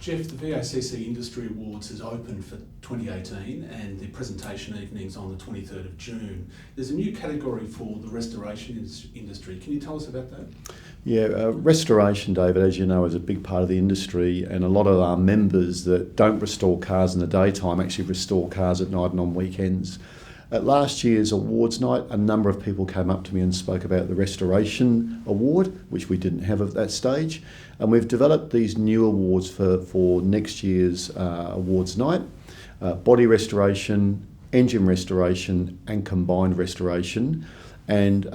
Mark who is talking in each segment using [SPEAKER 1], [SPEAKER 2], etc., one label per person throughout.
[SPEAKER 1] Geoff, the VACC Industry Awards is open for 2018 and the presentation evening's on the 23rd of June. There's a new category for the restoration industry. Can you tell us about that?
[SPEAKER 2] Yeah, restoration, David, as you know, is a big part of the industry, and a lot of our members that don't restore cars in the daytime actually restore cars at night and on weekends. At last year's awards night, a number of people came up to me and spoke about the Restoration Award, which we didn't have at that stage. And we've developed these new awards for next year's awards night: body restoration, engine restoration, and combined restoration. And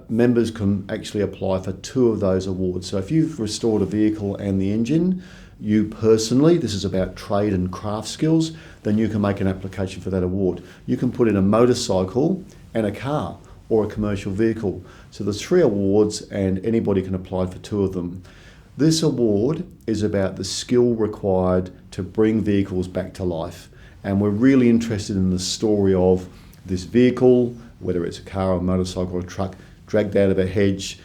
[SPEAKER 2] members can actually apply for 2 of those awards. So if you've restored a vehicle and the engine, you personally, this is about trade and craft skills, then you can make an application for that award. You can put in a motorcycle and a car or a commercial vehicle. So there's 3 awards and anybody can apply for 2 of them. This award is about the skill required to bring vehicles back to life. And we're really interested in the story of this vehicle, whether it's a car or a motorcycle or a truck, dragged out of a hedge,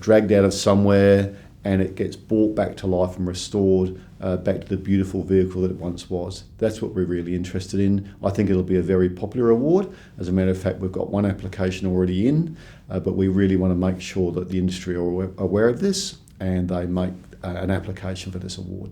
[SPEAKER 2] dragged out of somewhere, and it gets brought back to life and restored back to the beautiful vehicle that it once was. That's what we're really interested in. I think it'll be a very popular award. As a matter of fact, we've got 1 application already in, but we really want to make sure that the industry are aware of this and they make an application for this award.